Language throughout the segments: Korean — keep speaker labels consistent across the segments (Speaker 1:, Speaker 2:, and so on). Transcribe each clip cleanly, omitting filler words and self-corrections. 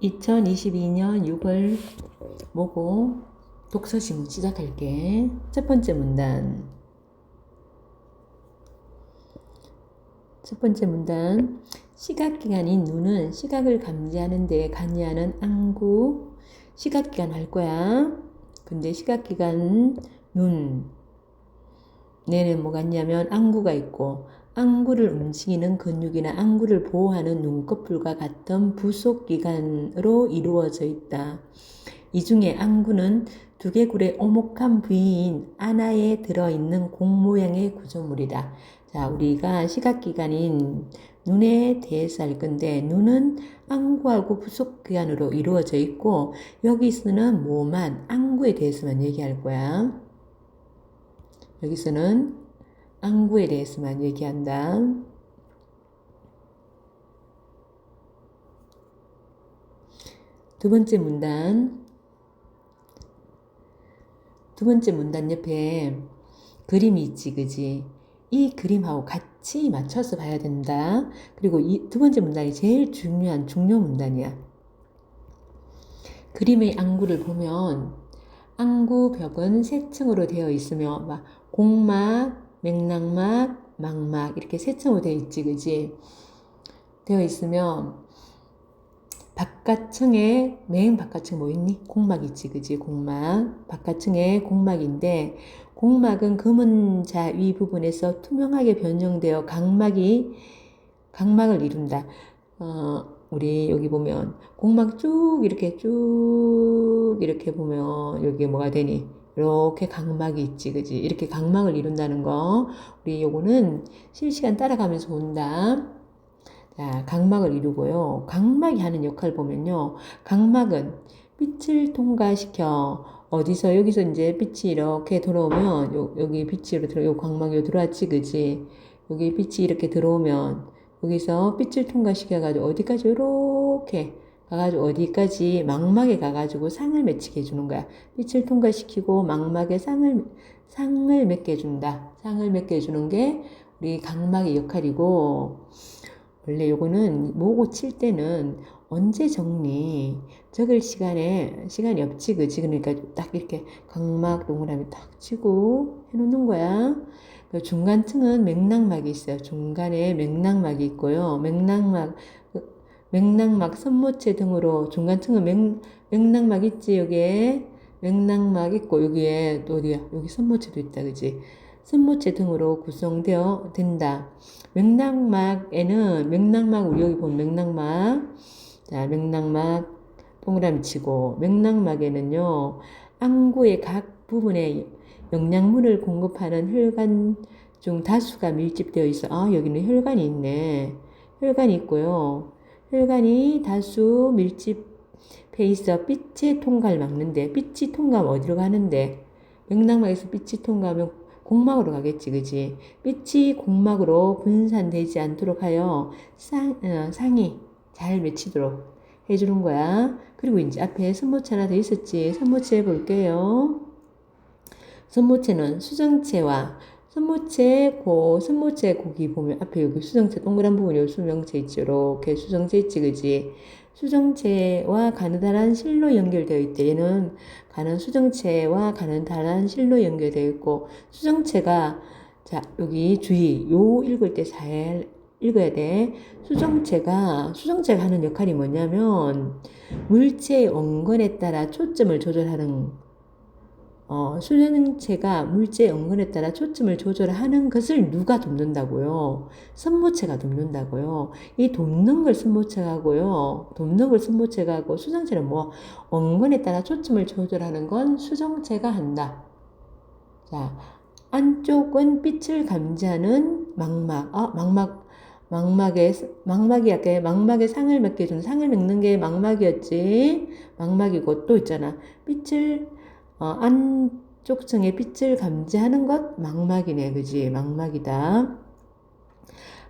Speaker 1: 2022년 6월 모고 독서시문 시작할게. 첫 번째 문단. 첫 번째 문단. 시각기관인 눈은 시각을 감지하는 데 관여하는 안구. 시각기관 할 거야. 근데 시각기관 눈. 얘는 뭐가 있냐면 안구가 있고, 안구를 움직이는 근육이나 안구를 보호하는 눈꺼풀과 같은 부속기관으로 이루어져 있다. 이 중에 안구는 두개골의 오목한 부위인 안하에 들어있는 공 모양의 구조물이다. 자, 우리가 시각기관인 눈에 대해서 할 건데, 눈은 안구하고 부속기관으로 이루어져 있고, 여기서는 뭐만, 안구에 대해서만 얘기할 거야. 여기서는 안구에 대해서만 얘기한다. 두 번째 문단. 두 번째 문단 옆에 그림이 있지, 그지? 이 그림하고 같이 맞춰서 봐야 된다. 그리고 이 두 번째 문단이 제일 중요한 중요 문단이야. 그림의 안구를 보면 안구벽은 세 층으로 되어 있으며 막 공막, 맥락막, 망막 이렇게 세 층으로 되어 있지, 그지? 되어 있으면 바깥층에 맨 바깥층 뭐 있니? 공막 있지, 그지? 공막. 바깥층에 공막인데 공막은 검은 자 위 부분에서 투명하게 변형되어 각막을 이룬다. 우리 여기 보면 공막 쭉 이렇게 보면 여기 뭐가 되니? 이렇게 각막이 있지, 그지? 이렇게 각막을 이룬다는 거. 우리 요거는 실시간 따라가면서 본다. 자, 각막을 이루고요. 각막이 하는 역할을 보면요. 각막은 빛을 통과시켜 어디서 여기서 이제 빛이 이렇게 들어오면 여기 빛이 이렇게 들어 요 각막이 들어왔지, 그지? 여기 빛이 이렇게 들어오면 여기서 빛을 통과시켜 가지고 어디까지 이렇게 가가지고 어디까지 망막에 가가지고 상을 맺히게 해주는 거야. 빛을 통과시키고 망막에 상을 맺게 해준다. 상을 맺게 해주는 게 우리 각막의 역할이고. 원래 요거는 모고 칠 때는 언제 적니? 적을 시간이 없지, 그지? 그러니까 딱 이렇게 각막 동그라미 딱 치고 해놓는 거야. 중간층은 맥락막이 있어요. 중간에 맥락막이 있고요. 맥락막, 선모체 등으로 중간층은 맥락막 있지, 여기에. 맥락막 있고, 여기에 또 어디야? 여기 선모체도 있다, 그지? 선모체 등으로 구성되어 된다. 맥락막에는 우리 여기 보면 맥락막. 자, 맥락막 동그라미 치고 맥락막에는요. 안구의 각 부분에 영양분을 공급하는 혈관 중 다수가 밀집되어 있어. 여기는 혈관이 있네. 혈관이 있고요. 혈관이 다수 밀집해 있어 빛의 통과를 막는데, 빛이 통과하면 어디로 가는데? 맥락막에서 빛이 통과하면 공막으로 가겠지, 그지? 빛이 공막으로 분산되지 않도록 하여 상이 잘 맺히도록 해주는 거야. 그리고 이제 앞에 선모체 하나 더 있었지. 선모체 볼게요. 선모체는 수정체와 선모체 고기 보면 앞에 여기 수정체 동그란 부분에 여기 수정체 있지. 이렇게 수정체 있지, 그지? 수정체와 가느다란 실로 연결되어 있대. 얘는 수정체와 가느다란 실로 연결되어 있고, 수정체가, 여기 주의, 요 읽을 때 잘 읽어야 돼. 수정체가 하는 역할이 뭐냐면, 물체의 원근에 따라 초점을 조절하는, 수정체가 물체의 원근에 따라 초점을 조절하는 것을 누가 돕는다고요? 선모체가 돕는다고요. 이 돕는 걸 선모체가 하고요. 수정체는 뭐 원근에 따라 초점을 조절하는 건 수정체가 한다. 자, 안쪽은 빛을 감지하는 망막에 상을 맺게 해주는, 상을 맺는 게 망막이었지. 망막이고 또 있잖아. 안쪽 층에 빛을 감지하는 것 망막이네, 그지? 망막이다.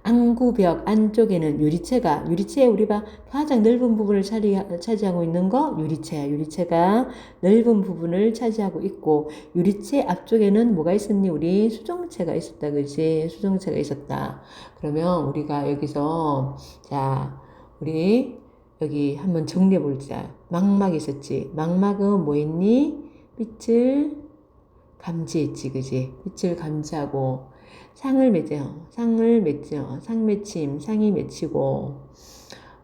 Speaker 1: 안구벽 안쪽에는 유리체에 우리가 가장 넓은 부분을 차지하고 있는 거 유리체야. 유리체가 넓은 부분을 차지하고 있고, 유리체 앞쪽에는 뭐가 있었니? 우리 수정체가 있었다, 그지? 수정체가 있었다. 그러면 우리가 여기서 우리 여기 한번 정리해 보자. 망막이 있었지. 망막은 뭐 했니? 빛을 감지했지, 그지? 빛을 감지하고 상을 맺죠. 상을 맺죠. 상 맺힘, 상이 맺히고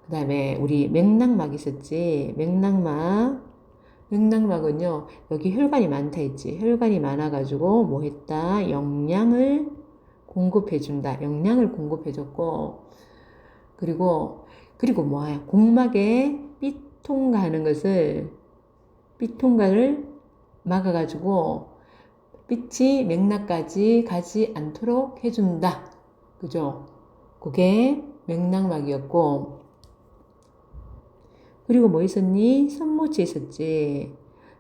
Speaker 1: 그 다음에 우리 맥락막 있었지. 맥락막은요, 여기 혈관이 많다 했지. 혈관이 많아가지고 뭐 했다? 영양을 공급해준다. 영양을 공급해줬고 그리고 뭐야? 공막에 삐 통과를 막아가지고 빛이 맥락까지 가지 않도록 해준다. 그죠? 그게 맥락막이었고, 그리고 뭐 있었니? 선모체 있었지.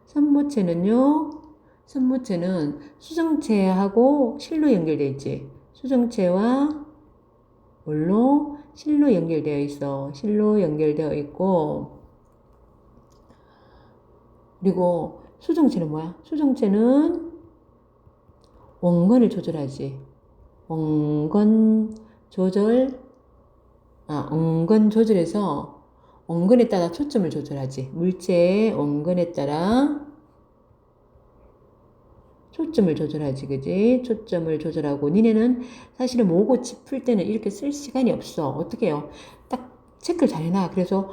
Speaker 1: 선모체는 수정체하고 실로 연결되어 있지. 수정체와 뭘로? 실로 연결되어 있어. 실로 연결되어 있고, 그리고 수정체는 뭐야? 수정체는 원근을 조절하지. 원근 조절해서 원근에 따라 초점을 조절하지. 물체의 원근에 따라 초점을 조절하지, 그지? 초점을 조절하고, 니네는 사실은 모고치 풀 때는 이렇게 쓸 시간이 없어. 어떻게 해요? 딱 체크를 잘 해놔. 그래서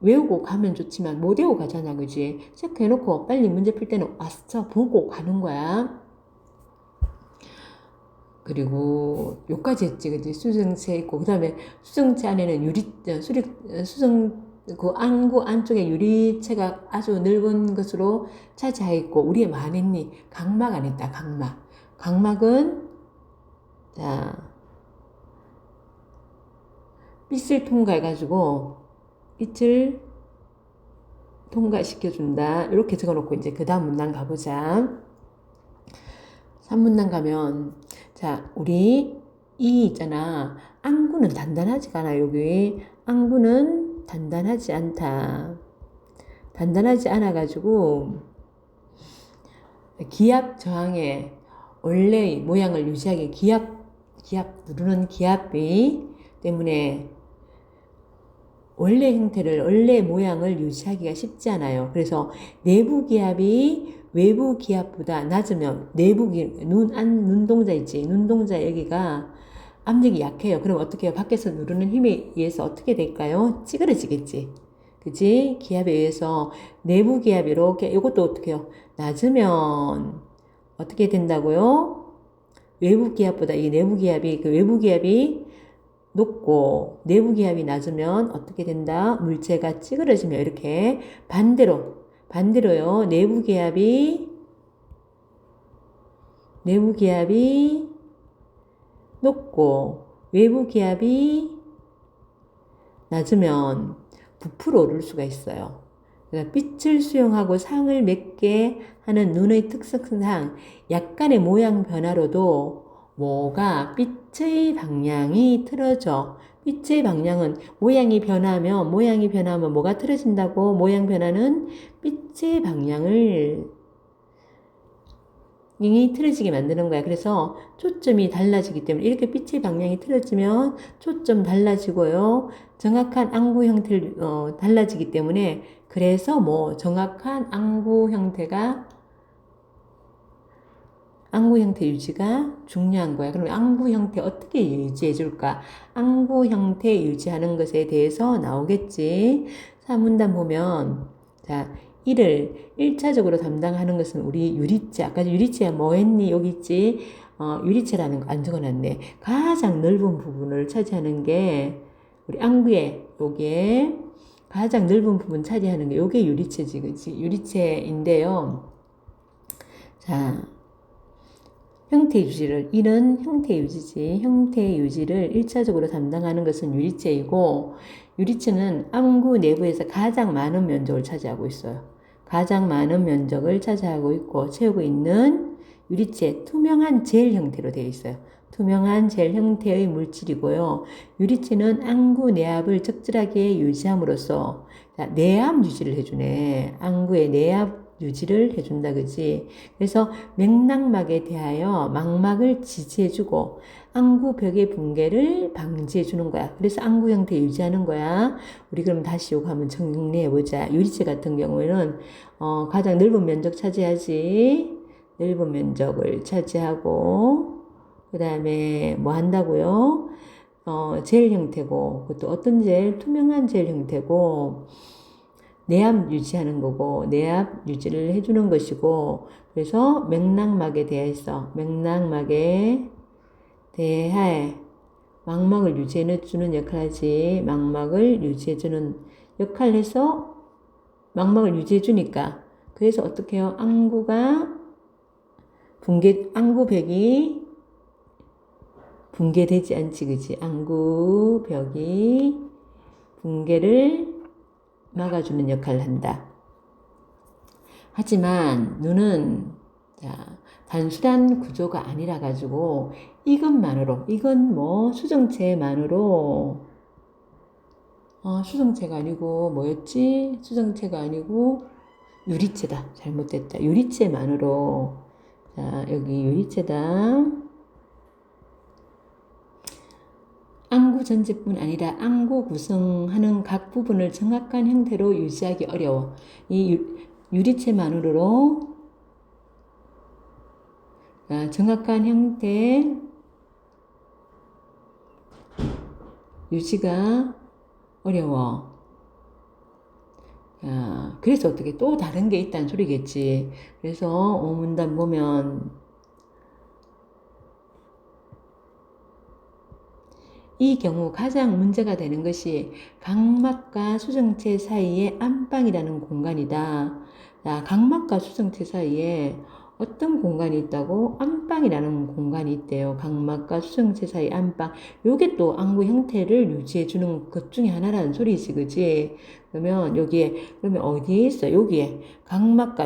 Speaker 1: 외우고 가면 좋지만 못 외우고 가잖아, 그지? 체크해놓고 빨리 문제 풀 때는 와서 보고 가는 거야. 그리고 요까지 했지, 그지? 수정체 있고, 그 다음에 수정체 안에는 그 안구 안쪽에 유리체가 아주 넓은 것으로 차지하여 있고, 우리의 많았니? 각막 안 했다, 각막. 각막은, 자, 빛을 통과해가지고, 빛을 통과시켜준다. 이렇게 적어놓고, 이제 그 다음 문단 가보자. 3문단 가면, 자, 우리 이 있잖아. 안구는 단단하지가 않아, 여기. 안구는 단단하지 않다. 단단하지 않아가지고, 기압 저항에 원래의 모양을 유지하기, 기압 누르는 기압비 때문에 원래 모양을 유지하기가 쉽지 않아요. 그래서 내부 기압이 외부 기압보다 낮으면 눈동자 있지. 눈동자 여기가 압력이 약해요. 그럼 어떻게 해요? 밖에서 누르는 힘에 의해서 어떻게 될까요? 찌그러지겠지. 그지? 기압에 의해서 내부 기압이 이렇게, 이것도 어떻게 해요? 낮으면 어떻게 된다고요? 외부 기압보다 이 내부 기압이, 그 외부 기압이 높고 내부 기압이 낮으면 어떻게 된다? 물체가 찌그러지며 이렇게 반대로요. 내부 기압이 높고 외부 기압이 낮으면 부풀어 오를 수가 있어요. 그러니까 빛을 수용하고 상을 맺게 하는 눈의 특성상 약간의 모양 변화로도 뭐가 빛의 방향이 틀어져. 빛의 방향은 모양이 변하면 뭐가 틀어진다고? 모양 변화는 빛의 방향을 이 틀어지게 만드는 거야. 그래서 초점이 달라지기 때문에 이렇게 빛의 방향이 틀어지면 초점 달라지고요. 정확한 안구 형태를 달라지기 때문에 그래서 뭐 정확한 안구 형태 유지가 중요한 거야. 그럼 안구 형태 어떻게 유지해 줄까? 안구 형태 유지하는 것에 대해서 나오겠지. 3문단 보면 자, 이를 1차적으로 담당하는 것은 우리 유리체. 아까 유리체야 뭐 했니? 여기 있지? 유리체라는 거 안 적어놨네. 가장 넓은 부분을 차지하는 게 우리 안구에 요게 가장 넓은 부분 차지하는 게 요게 유리체지, 그치? 유리체인데요. 자, 형태 유지를, 이는 형태 유지지. 형태 유지를 1차적으로 담당하는 것은 유리체이고, 유리체는 안구 내부에서 가장 많은 면적을 차지하고 있어요. 가장 많은 면적을 차지하고 있고, 채우고 있는 유리체, 투명한 젤 형태로 되어 있어요. 투명한 젤 형태의 물질이고요. 유리체는 안구 내압을 적절하게 유지함으로써, 내압 유지를 해주네. 안구의 내압 유지를 해준다, 그지? 그래서 맥락막에 대하여 망막을 지지해주고 안구벽의 붕괴를 방지해주는 거야. 그래서 안구 형태 유지하는 거야. 우리 그럼 다시 요거 한번 정리해보자. 유리체 같은 경우에는 가장 넓은 면적 차지하지. 넓은 면적을 차지하고 그 다음에 뭐 한다고요? 젤 형태고 그것도 어떤 젤? 투명한 젤 형태고 내압 유지하는 거고 내압 유지를 해주는 것이고 그래서 맥락막에 대해서 맥락막에 대해 망막을 유지해주는 역할을 하지 망막을 유지해주는 역할을 해서 망막을 유지해주니까 그래서 어떻게 해요? 안구벽이 붕괴되지 않지, 그지? 안구벽이 붕괴를 막아주는 역할을 한다. 하지만 눈은 단순한 구조가 아니라 가지고 이건 뭐 수정체만으로 수정체가 아니고 뭐였지? 수정체가 아니고 유리체다. 잘못됐다. 유리체만으로 자 여기 유리체다. 안구 전체뿐 아니라 안구 구성하는 각 부분을 정확한 형태로 유지하기 어려워. 이 유리체만으로 정확한 형태 유지가 어려워. 그래서 어떻게 또 다른 게 있다는 소리겠지. 그래서 오문단 보면 이 경우 가장 문제가 되는 것이 각막과 수정체 사이의 안방이라는 공간이다. 각막과 수정체 사이에 어떤 공간이 있다고? 안방이라는 공간이 있대요. 각막과 수정체 사이 안방. 요게 또 안구 형태를 유지해주는 것 중에 하나라는 소리지, 그지? 그러면 그러면 어디에 있어? 여기에.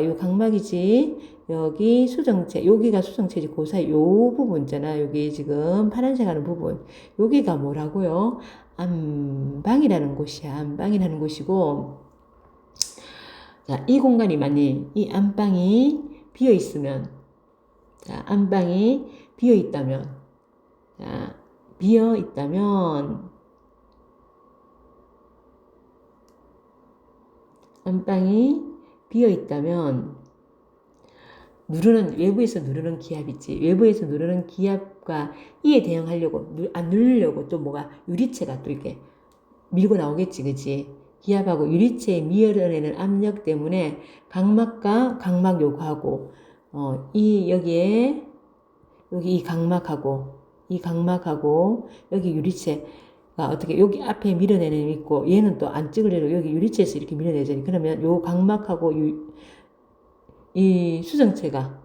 Speaker 1: 요 각막이지? 여기 수정체, 여기가 수정체지, 그 사이 요 부분 있잖아. 여기 지금 파란색 하는 부분. 여기가 뭐라고요? 안방이라는 곳이야. 안방이라는 곳이고. 자, 이 공간이 만약 이 안방이 비어 있으면, 안방이 비어 있다면, 안방이 비어 있다면, 외부에서 누르는 기압 있지. 외부에서 누르는 기압과 이에 대응하려고, 안 누르려고 또 뭐가 유리체가 또 이렇게 밀고 나오겠지, 그치? 기압하고 유리체에 밀어내는 압력 때문에 각막과 각막 요구하고, 여기 이 각막하고, 여기 유리체가 어떻게, 여기 앞에 밀어내는 있고, 얘는 또 안 찍으려고 여기 유리체에서 이렇게 밀어내잖아. 그러면 요 각막하고 이 수정체가,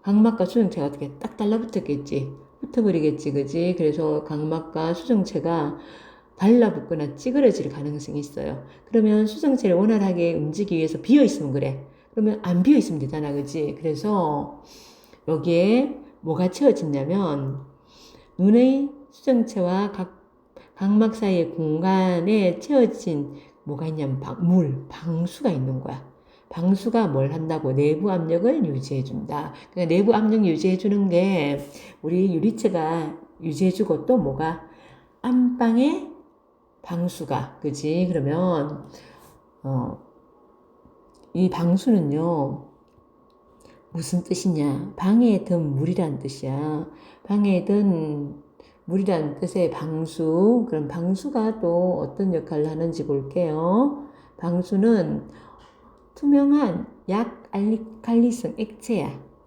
Speaker 1: 각막과 수정체가 어떻게 딱 달라붙었겠지. 붙어버리겠지, 그지? 그래서 각막과 수정체가 달라붙거나 찌그러질 가능성이 있어요. 그러면 수정체를 원활하게 움직이기 위해서 비어있으면 그래. 그러면 안 비어있으면 되잖아, 그지? 그래서 여기에 뭐가 채워진다면 눈의 수정체와 각막 사이의 공간에 채워진 뭐가 있냐면 방수가 있는 거야. 방수가 뭘 한다고? 내부 압력을 유지해준다. 그러니까 내부 압력 유지해주는 게 우리 유리체가 유지해주고 또 뭐가? 안방의 방수가, 그지? 그러면, 이 방수는요, 무슨 뜻이냐? 방에 든 물이란 뜻이야. 방에 든 물이란 뜻의 방수. 그럼 방수가 또 어떤 역할을 하는지 볼게요. 방수는 투명한 약알칼리성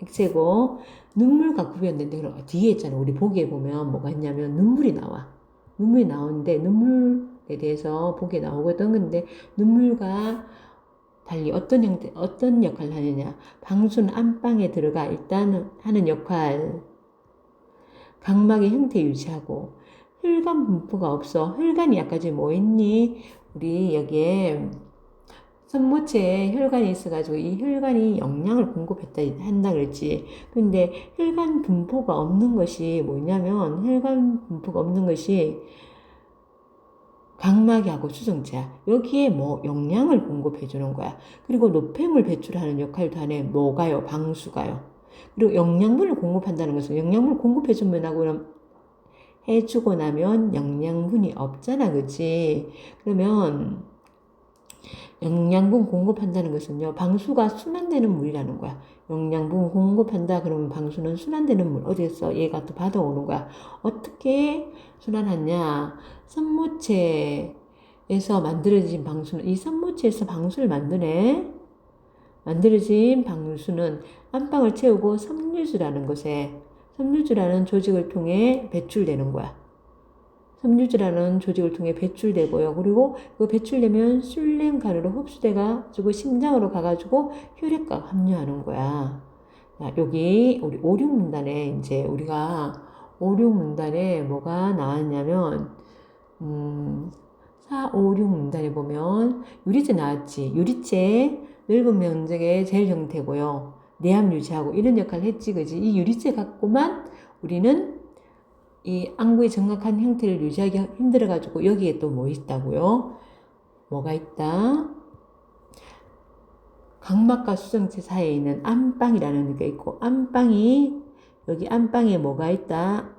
Speaker 1: 액체고, 눈물과 구별되는데, 그럼 뒤에 있잖아. 우리 보기에 보면 뭐가 있냐면 눈물이 나와. 눈물이 나오는데 눈물에 대해서 보기에 나오거든. 근데 눈물과 달리 어떤 역할을 하느냐. 방수는 안방에 들어가 일단 하는 역할. 각막의 형태 유지하고 혈관 분포가 없어. 혈관이 아까 전에 뭐 있니? 우리 여기에 선모체에 혈관이 있어가지고 이 혈관이 영양을 한다 그랬지. 근데 혈관 분포가 없는 것이 뭐냐면 혈관 분포가 없는 것이 각막이하고 수정체야. 여기에 뭐 영양을 공급해 주는 거야. 그리고 노폐물 배출하는 역할도 하네. 뭐가요? 방수가요. 그리고 영양분을 공급한다는 것은 영양분을 공급해 주면 하고 해주고 나면 영양분이 없잖아, 그치? 그러면 영양분 공급한다는 것은요, 방수가 순환되는 물이라는 거야. 영양분 공급한다 그러면 방수는 순환되는 물. 어디서 얘가 또 받아오는 거야. 어떻게 순환하냐? 선모체에서 만들어진 방수는, 이 선모체에서 방수를 만드네. 만들어진 방수는 안방을 채우고 섬유주라는 조직을 통해 배출되는 거야. 섬유주라는 조직을 통해 배출되고요. 그리고 그 배출되면 술랭간으로 흡수돼가지고 심장으로 가가지고 혈액과 합류하는 거야. 자, 여기 우리 5, 6문단에 이제 우리가 5, 6문단에 뭐가 나왔냐면 4, 5, 6문단에 보면 유리체 나왔지. 유리체 넓은 면적의 젤 형태고요. 내압 유지하고 이런 역할을 했지, 그지? 이 유리체 갖고만 우리는 이 안구의 정확한 형태를 유지하기 힘들어가지고 여기에 또 뭐 있다고요? 뭐가 있다? 각막과 수정체 사이에 있는 안방이라는 게 있고, 여기 안방에 뭐가 있다?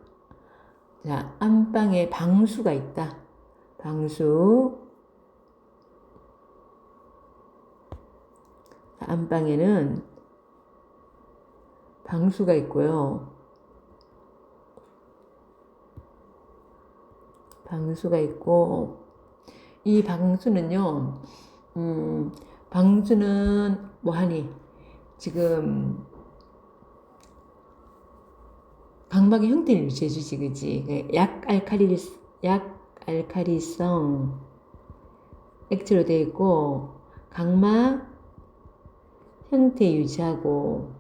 Speaker 1: 자, 안방에 방수가 있다. 안방에는 방수가 있고요. 방수가 있고, 이 방수는요, 방수는 뭐하니? 지금 각막의 형태를 유지해주지, 그지? 약알칼리성 액체로 되어 있고, 각막 형태 유지하고,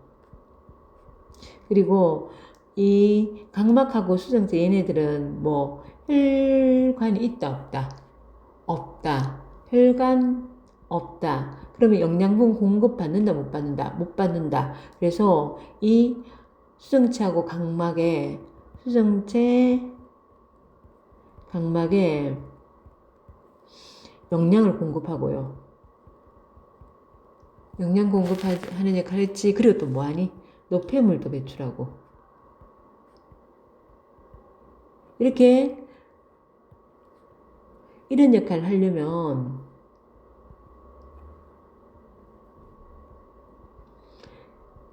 Speaker 1: 그리고 이 각막하고 수정체 얘네들은 뭐 혈관이 있다 없다? 없다. 혈관 없다. 그러면 영양분 공급받는다 못 받는다? 못 받는다. 그래서 이 수정체하고 각막에 영양을 공급하고요. 영양 공급하는 역할을 했지. 그리고 또 뭐하니? 노폐물도 배출하고. 이렇게 이런 역할을 하려면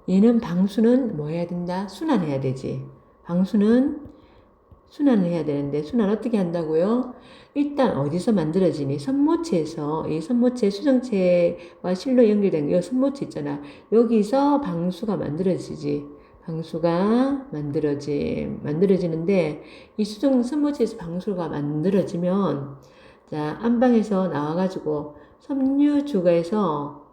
Speaker 1: 얘는 방수는 뭐 해야 된다? 순환해야 되지. 방수는 순환을 해야 되는데 순환 어떻게 한다고요? 일단 어디서 만들어지니? 이 선모체 수정체와 실로 연결된 이 선모체 있잖아. 여기서 방수가 만들어지지. 방수가 만들어지는데 이 선모체에서 방수가 만들어지면 자, 안방에서 나와가지고 섬유주에서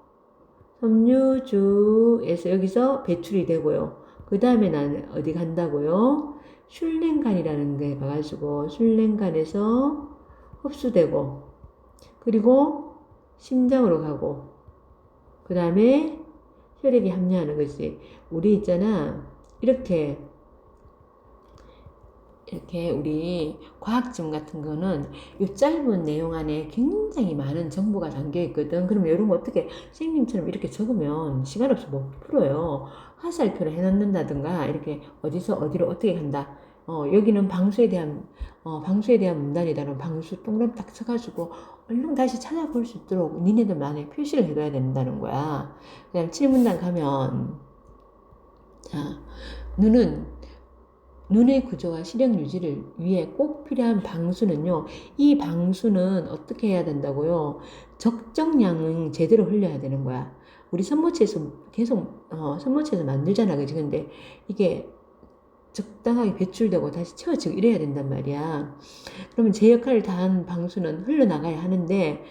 Speaker 1: 여기서 배출이 되고요. 그 다음에 나는 어디 간다고요? 슐랭간이라는 게 가가지고 슐랭간에서 흡수되고 그리고 심장으로 가고 그 다음에 혈액이 합류하는 거지. 우리 있잖아. 이렇게 우리 과학점 같은 거는 이 짧은 내용 안에 굉장히 많은 정보가 담겨 있거든. 그러면 이런 거 어떻게 선생님처럼 이렇게 적으면 시간 없이 못 풀어요. 화살표를 해놓는다든가 이렇게 어디서 어디로 어떻게 간다. 여기는 방수에 대한 문단이다. 그럼 방수 동그라미 딱 쳐가지고 얼른 다시 찾아볼 수 있도록 니네들만의 표시를 해둬야 된다는 거야. 그다음 7문단 가면 자 눈의 구조와 시력 유지를 위해 꼭 필요한 방수는요. 이 방수는 어떻게 해야 된다고요? 적정량은 제대로 흘려야 되는 거야. 우리 선모체에서 계속 선모체에서 만들잖아, 그지? 근데 이게 적당하게 배출되고 다시 채워지고 이래야 된단 말이야. 그러면 제 역할을 다한 방수는 흘러나가야 하는데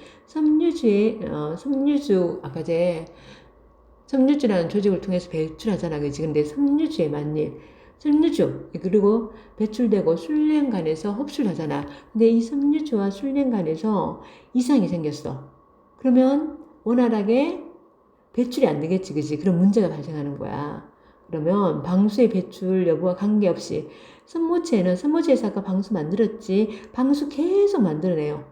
Speaker 1: 섬유주라는 조직을 통해서 배출하잖아, 그지? 근데 섬유주의 만일 섬유주 그리고 배출되고 술랭간에서 흡수를 하잖아. 근데 이 섬유주와 술랭간에서 이상이 생겼어. 그러면 원활하게 배출이 안 되겠지, 그지? 그런 문제가 발생하는 거야. 그러면 방수의 배출 여부와 관계없이 선모체에서 아까 방수 만들었지. 방수 계속 만들어내요.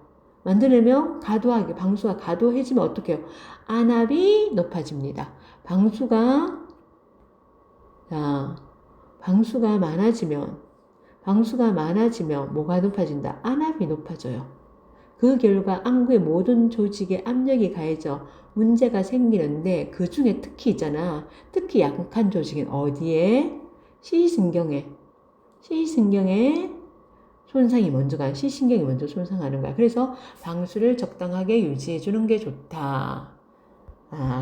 Speaker 1: 만들려면 과도하게 방수가 과도해지면 어떻게 해요? 안압이 높아집니다. 방수가 자, 방수가 많아지면 뭐가 높아진다? 안압이 높아져요. 그 결과 안구의 모든 조직에 압력이 가해져 문제가 생기는데 그 중에 특히 있잖아. 특히 약한 조직은 어디에? 시신경에 손상이 먼저 가, 시신경이 먼저 손상하는 거야. 그래서 방수를 적당하게 유지해 주는 게 좋다.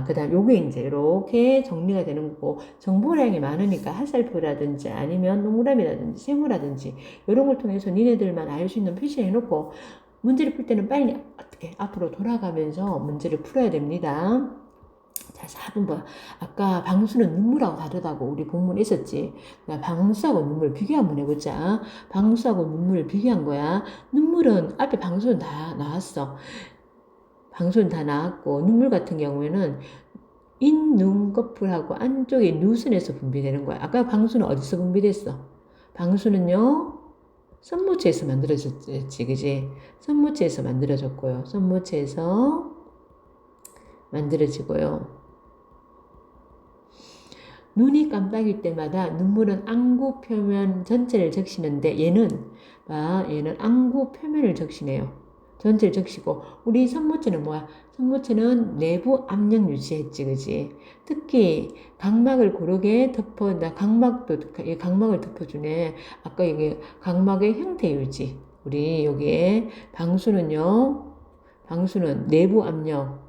Speaker 1: 그 다음 요게 이제 이렇게 정리가 되는 거고, 정보량이 많으니까 하살표라든지 아니면 동그라미라든지 세모라든지 이런 걸 통해서 니네들만 알 수 있는 표시를 해놓고 문제를 풀 때는 빨리 어떻게 앞으로 돌아가면서 문제를 풀어야 됩니다. 자, 4번. 아까 방수는 눈물하고 다르다고 우리 본문에 있었지. 그러니까 방수하고 눈물 비교 한번 해보자. 방수하고 눈물을 비교한 거야. 눈물은 앞에 방수는 다 나왔어. 방수는 다 나왔고 눈물 같은 경우에는 인눈꺼풀하고 안쪽에 누순에서 분비되는 거야. 아까 방수는 어디서 분비됐어? 방수는요. 선모체에서 만들어졌지, 그지? 선모체에서 만들어졌고요. 선모체에서 만들어지고요. 눈이 깜빡일 때마다 눈물은 안구 표면 전체를 적시는데 얘는 안구 표면을 적시네요. 전체를 적시고 우리 선모체는 뭐야? 선모체는 내부 압력 유지했지, 그지? 특히 각막을 고르게 각막을 덮어주네. 아까 이게 각막의 형태 유지. 우리 여기에 방수는 내부 압력을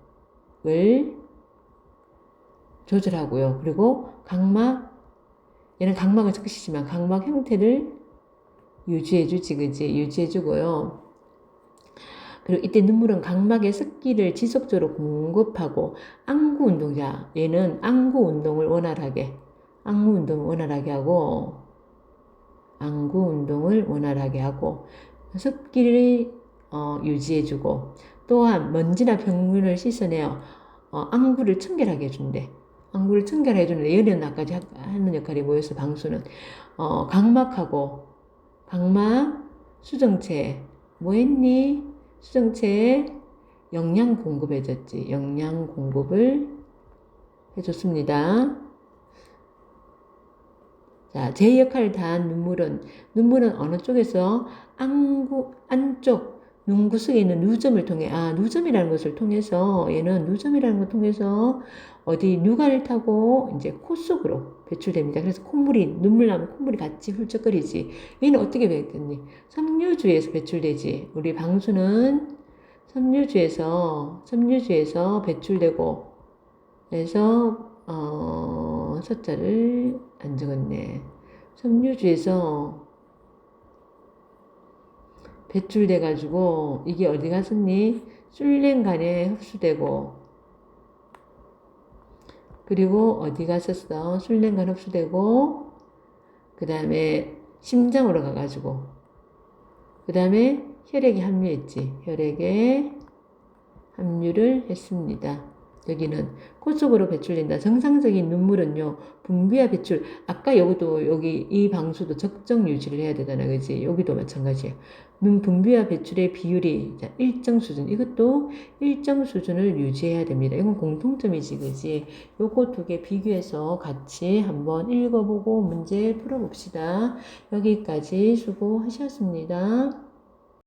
Speaker 1: 조절하고요. 그리고 얘는 각막을 적시지만 각막 형태를 유지해주지, 그지? 유지해주고요. 그리고 이때 눈물은 각막의 습기를 지속적으로 공급하고 안구 운동자, 얘는 안구 운동을 원활하게 하고 습기를 유지해주고 또한 먼지나 병균을 씻어내어 안구를 청결하게 해준대. 안구를 청결해주는데 얘는 아까 하는 역할이 뭐였어? 방수는 각막 수정체 뭐 했니? 수정체에 영양 공급해줬지. 영양 공급을 해줬습니다. 자, 제 역할을 다한 눈물은 어느 쪽에서 안구 안쪽 눈구석에 있는 누점을 통해 누점이라는 것을 통해서 얘는 누점이라는 걸 통해서 어디 누가를 타고 이제 코 속으로 배출됩니다. 그래서 눈물 나면 콧물이 같이 훌쩍거리지. 얘는 어떻게 배출되니? 섬유주에서 배출되지. 우리 방수는 섬유주에서 배출되고 그래서 숫자를 안 적었네. 섬유주에서 배출돼가지고 이게 어디 갔었니? 술랭간에 흡수되고 그리고 어디 갔었어? 술랭간 흡수되고 그 다음에 심장으로 가가지고 그 다음에 혈액에 합류했지. 혈액에 합류를 했습니다. 여기는 코 속으로 배출된다. 정상적인 눈물은요, 분비와 배출. 아까 여기 이 방수도 적정 유지를 해야 되잖아. 그지? 여기도 마찬가지야. 눈 분비와 배출의 비율이 일정 수준. 이것도 일정 수준을 유지해야 됩니다. 이건 공통점이지. 그지? 요거 두 개 비교해서 같이 한번 읽어보고 문제 풀어봅시다. 여기까지 수고하셨습니다.